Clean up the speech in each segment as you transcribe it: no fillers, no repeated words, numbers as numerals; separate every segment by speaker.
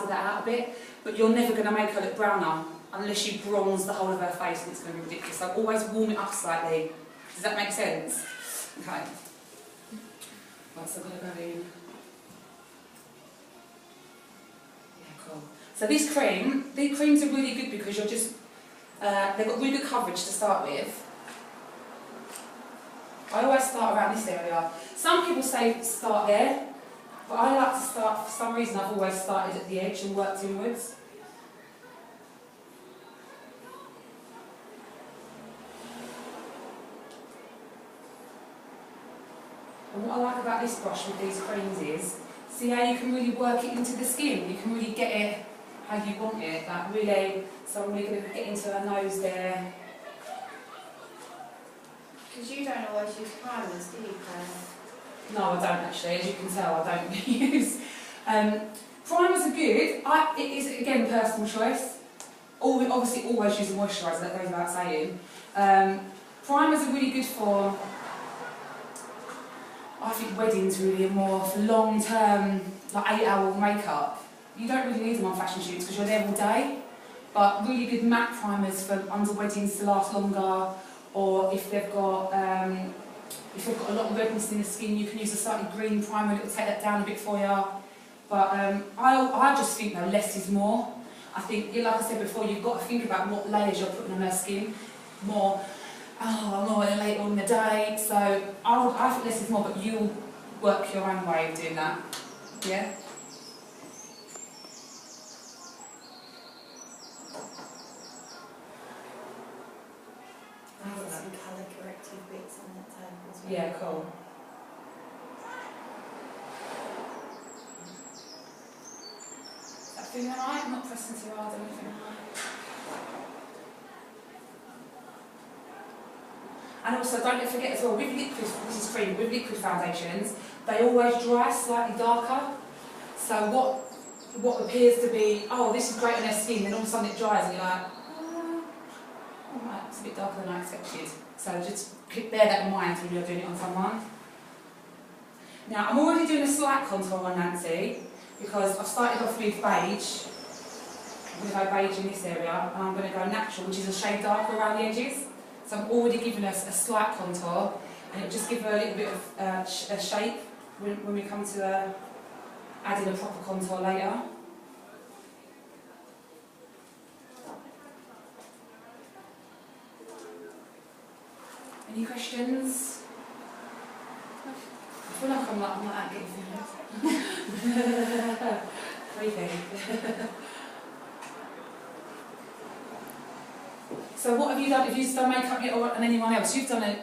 Speaker 1: liven that out a bit, but you're never going to make her look browner unless you bronze the whole of her face, and it's going to be ridiculous. So always warm it up slightly. Does that make sense? Okay. Right, so I'm going to go in. Yeah, cool. So these creams are really good because you're just, they've got really good coverage to start with. I always start around this area. Some people say start there, but I like to start, for some reason I've always started at the edge and worked inwards. And what I like about this brush with these creams is, see how you can really work it into the skin, you can really get it how you want it, like really, so I'm really going to get into her nose there.
Speaker 2: Because you don't always use primers, do you, Claire?
Speaker 1: No, I don't actually, as you can tell, I don't use. Primers are good, it is again personal choice. Obviously always use a moisturiser, that goes without saying. Primers are really good for, I think weddings really are more for long-term, like 8-hour makeup. You don't really need them on fashion shoots because you're there all day. But really good matte primers for under weddings to last longer, or if they've got a lot of redness in the skin, you can use a slightly green primer that will take that down a bit for you. But I just think though, less is more. I think, like I said before, you've got to think about what layers you're putting on her skin. More later on in the day. So I think less is more, but you'll work your own way of doing that. Yeah?
Speaker 2: I've got some colour corrective bits on that table as well.
Speaker 1: Yeah, cool. Is that feeling alright? I'm not pressing too hard or anything. And also, don't forget as well, with liquid, this is cream, with liquid foundations, they always dry slightly darker. So what appears to be, oh, this is great on their skin, then all of a sudden it dries and you're like, alright, it's a bit darker than I expected. So just bear that in mind when you're doing it on someone. Now, I'm already doing a slight contour on Nancy, because I've started off with beige. I'm going to go beige in this area, and I'm going to go natural, which is a shade darker around the edges. So I'm already giving us a slight contour, and it'll just give her a little bit of a shape when we come to adding a proper contour later. Any questions? I feel like I'm not that good. Creepy. So what have you done? Have you done makeup yet, and anyone else? You've done it.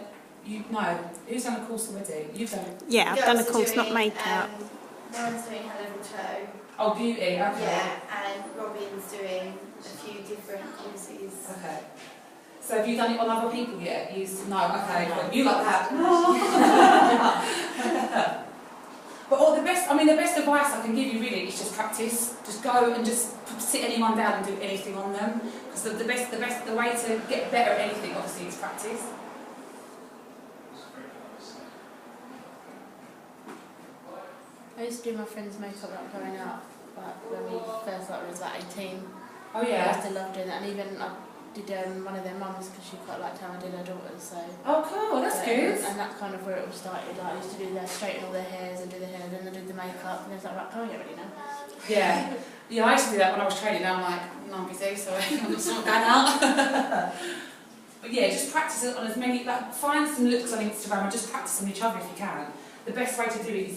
Speaker 1: No. Who's done a course already? You've done it.
Speaker 3: Yeah, I've done a course, not makeup.
Speaker 2: Lauren's doing her level 2.
Speaker 1: Oh, beauty. Okay.
Speaker 2: Yeah, and Robin's doing a few different courses.
Speaker 1: Okay. So have you done it on other people yet? No. Okay.
Speaker 2: No.
Speaker 1: You like that? But the best advice I can give you really is just practice. Just go and just sit anyone down and do anything on them. Because the way to get better at anything, obviously, is practice.
Speaker 4: I used to do my friend's makeup like growing up, like when we first started, when I was about 18.
Speaker 1: Oh yeah.
Speaker 4: I used to love doing that, and even I did one of their mums because she quite liked how I did her daughters. So.
Speaker 1: Oh cool, that's good.
Speaker 4: And that's kind of where it all started. Like I used to straighten all their hairs and do the hair, and then I did the makeup, and then it's like, right, can I get ready now?
Speaker 1: Yeah. Yeah, I used to do that when I was training. Now I'm like, no, I'm busy, so I'm not going out. But yeah, just practice it on as many, find some looks on Instagram and just practice on each other if you can. The best way to do it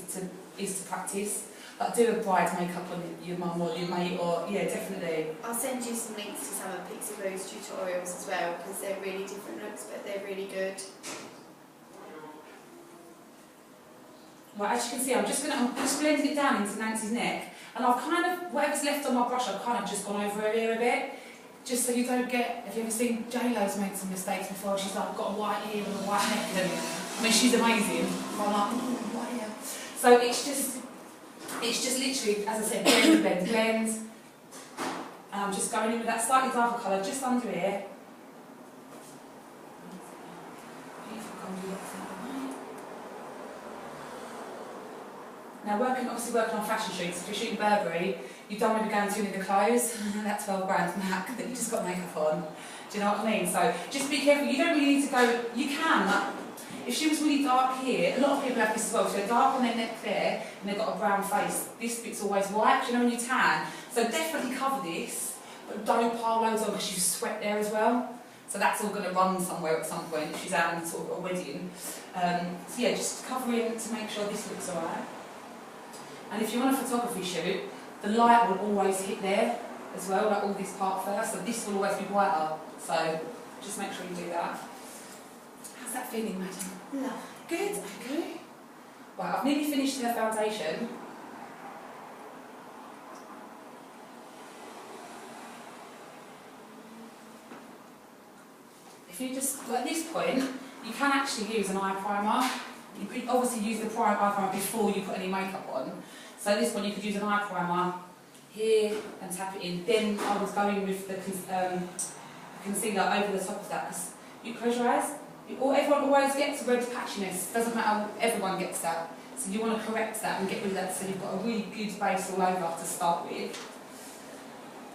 Speaker 1: is to practice. Like do a bride's makeup on your mum or your mate, or yeah, definitely.
Speaker 2: I'll send you some links to some of Pixie Blue's tutorials as well, because they're really different looks, but they're really good.
Speaker 1: Right, as you can see, I'm just blending it down into Nancy's neck, and I've kind of, whatever's left on my brush, I've kind of just gone over her ear a bit, just so you don't get, have you ever seen J-Lo's made some mistakes before? She's like got a white ear and a white neck, and I mean, she's amazing. I'm like, white ear. So it's just literally, as I said, blend. And I'm just going in with that slightly darker colour just under here. Now, obviously working on fashion shoots, if you're shooting Burberry, you don't want to be going too near the clothes. That 12 grand Mac that you just got makeup on. Do you know what I mean? So just be careful. You don't really need to go. You can. Like, if she was really dark here, a lot of people have this as well. So they're dark on their neck there, and they've got a brown face. This bit's always white. Do you know when you tan? So definitely cover this, but don't pile loads on because you sweat there as well. So that's all going to run somewhere at some point if she's out in sort of a wedding. So yeah, just covering to make sure this looks alright. And if you're on a photography shoot, the light will always hit there as well, like all this part first, so this will always be whiter. So just make sure you do that. How's that feeling, madam?
Speaker 2: No.
Speaker 1: Good, okay. Right, I've nearly finished her foundation. If you just, at this point, you can actually use an eye primer. You could obviously use the eye primer before you put any makeup on. So at this point you could use an eye primer here and tap it in. Then I was going with the concealer over the top of that. Because you close your eyes, everyone always gets red patchiness. Doesn't matter, everyone gets that. So you want to correct that and get rid of that so you've got a really good base all over to start with.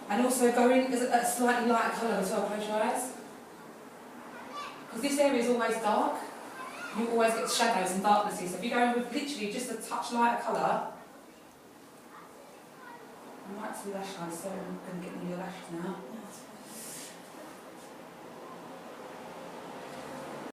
Speaker 1: And also go in with a slightly lighter colour as well, close your eyes. Because this area is always dark, you always get shadows and darknesses. So if you go in with literally just a touch lighter colour, I'm right to the lash line, so I'm going to get near your lashes now.